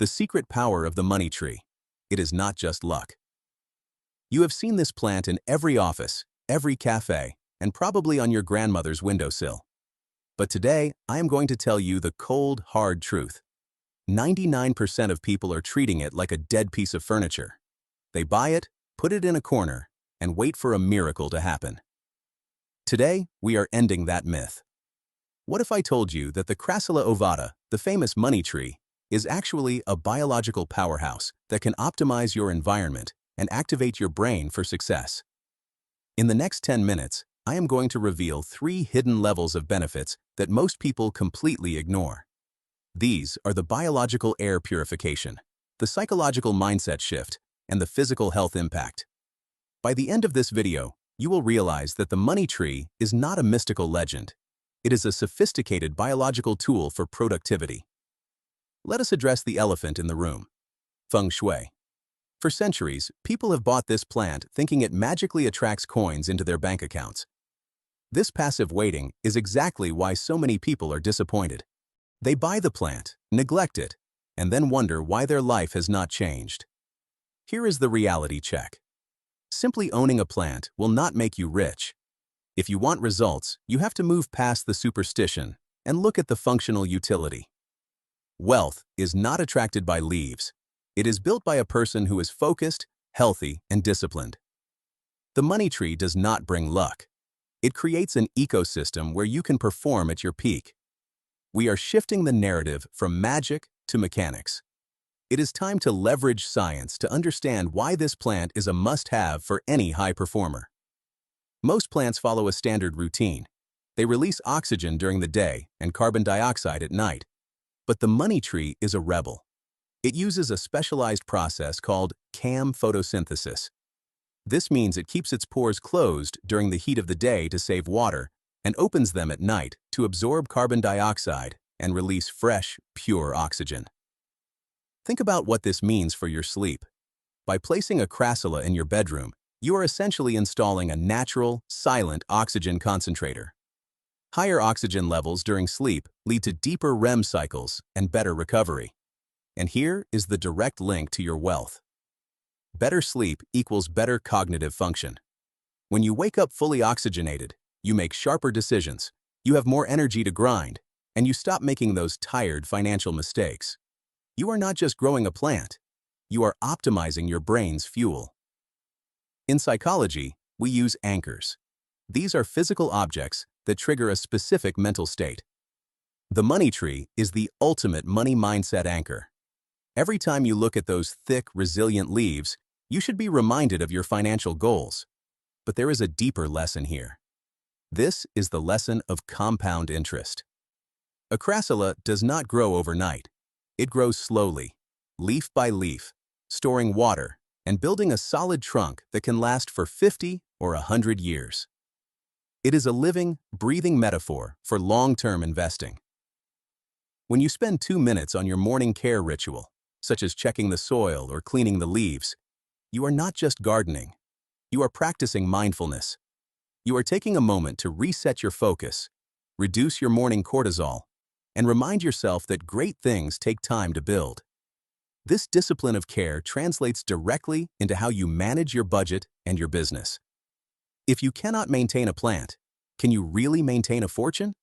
The secret power of the money tree. It is not just luck. You have seen this plant in every office, every cafe, and probably on your grandmother's windowsill. But today, I am going to tell you the cold, hard truth. 99% of people are treating it like a dead piece of furniture. They buy it, put it in a corner, and wait for a miracle to happen. Today, we are ending that myth. What if I told you that the Crassula Ovata, the famous money tree, is actually a biological powerhouse that can optimize your environment and activate your brain for success? In the next 10 minutes, I am going to reveal 3 hidden levels of benefits that most people completely ignore. These are the biological air purification, the psychological mindset shift, and the physical health impact. By the end of this video, you will realize that the money tree is not a mystical legend. It is a sophisticated biological tool for productivity. Let us address the elephant in the room: Feng Shui. For centuries, people have bought this plant thinking it magically attracts coins into their bank accounts. This passive waiting is exactly why so many people are disappointed. They buy the plant, neglect it, and then wonder why their life has not changed. Here is the reality check. Simply owning a plant will not make you rich. If you want results, you have to move past the superstition and look at the functional utility. Wealth is not attracted by leaves. It is built by a person who is focused, healthy, and disciplined. The money tree does not bring luck. It creates an ecosystem where you can perform at your peak. We are shifting the narrative from magic to mechanics. It is time to leverage science to understand why this plant is a must-have for any high performer. Most plants follow a standard routine. They release oxygen during the day and carbon dioxide at night. But the money tree is a rebel. It uses a specialized process called CAM photosynthesis. This means it keeps its pores closed during the heat of the day to save water and opens them at night to absorb carbon dioxide and release fresh, pure oxygen. Think about what this means for your sleep. By placing a Crassula in your bedroom, you are essentially installing a natural, silent oxygen concentrator. Higher oxygen levels during sleep lead to deeper REM cycles and better recovery. And here is the direct link to your wealth. Better sleep equals better cognitive function. When you wake up fully oxygenated, you make sharper decisions, you have more energy to grind, and you stop making those tired financial mistakes. You are not just growing a plant, you are optimizing your brain's fuel. In psychology, we use anchors. These are physical objects that trigger a specific mental state. The money tree is the ultimate money mindset anchor. Every time you look at those thick, resilient leaves, you should be reminded of your financial goals. But there is a deeper lesson here. This is the lesson of compound interest. A Crassula does not grow overnight. It grows slowly, leaf by leaf, storing water and building a solid trunk that can last for 50 or 100 years. It is a living, breathing metaphor for long-term investing. When you spend 2 minutes on your morning care ritual, such as checking the soil or cleaning the leaves, you are not just gardening. You are practicing mindfulness. You are taking a moment to reset your focus, reduce your morning cortisol, and remind yourself that great things take time to build. This discipline of care translates directly into how you manage your budget and your business. If you cannot maintain a plant, can you really maintain a fortune?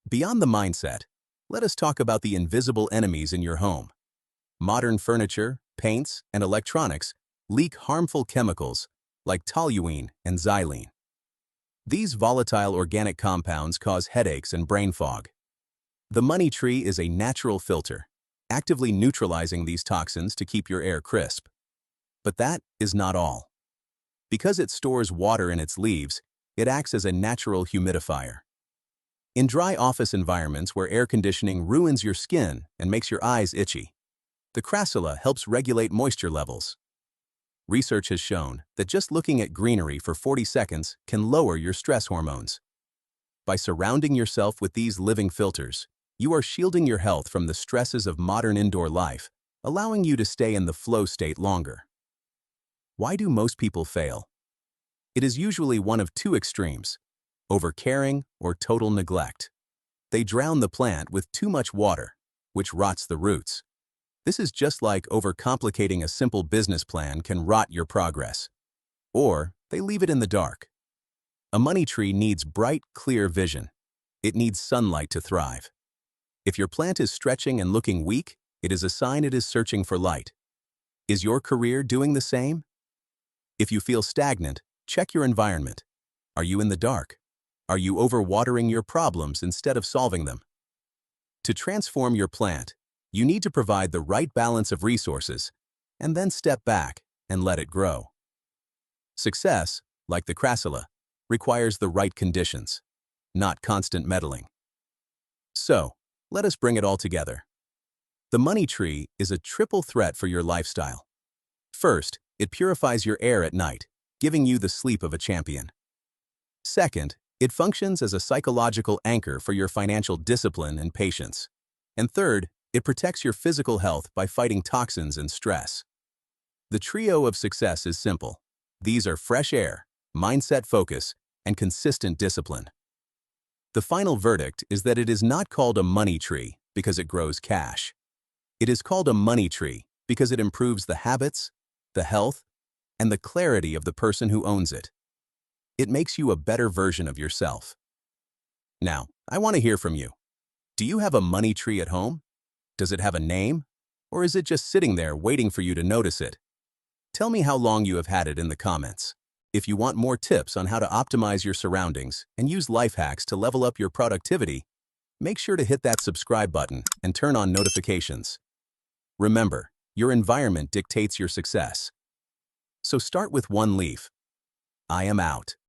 Beyond the mindset, let us talk about the invisible enemies in your home. Modern furniture, paints, and electronics leak harmful chemicals like toluene and xylene. These volatile organic compounds cause headaches and brain fog. The money tree is a natural filter, actively neutralizing these toxins to keep your air crisp. But that is not all. Because it stores water in its leaves, it acts as a natural humidifier. In dry office environments where air conditioning ruins your skin and makes your eyes itchy, the Crassula helps regulate moisture levels. Research has shown that just looking at greenery for 40 seconds can lower your stress hormones. By surrounding yourself with these living filters, you are shielding your health from the stresses of modern indoor life, allowing you to stay in the flow state longer. Why do most people fail? It is usually one of 2 extremes: overcaring or total neglect. They drown the plant with too much water, which rots the roots. This is just like overcomplicating a simple business plan can rot your progress. Or they leave it in the dark. A money tree needs bright, clear vision. It needs sunlight to thrive. If your plant is stretching and looking weak, it is a sign it is searching for light. Is your career doing the same? If you feel stagnant, check your environment. Are you in the dark? Are you overwatering your problems instead of solving them? To transform your plant, you need to provide the right balance of resources and then step back and let it grow. Success, like the Crassula, requires the right conditions, not constant meddling. So, let us bring it all together. The money tree is a triple threat for your lifestyle. First, it purifies your air at night, giving you the sleep of a champion. Second, it functions as a psychological anchor for your financial discipline and patience. And third, it protects your physical health by fighting toxins and stress. The trio of success is simple. These are fresh air, mindset focus, and consistent discipline. The final verdict is that it is not called a money tree because it grows cash. It is called a money tree because it improves the habits, the health, and the clarity of the person who owns it. It makes you a better version of yourself. Now, I want to hear from you. Do you have a money tree at home? Does it have a name? Or is it just sitting there waiting for you to notice it? Tell me how long you have had it in the comments. If you want more tips on how to optimize your surroundings and use life hacks to level up your productivity, make sure to hit that subscribe button and turn on notifications. Remember, your environment dictates your success. So start with one leaf. I am out.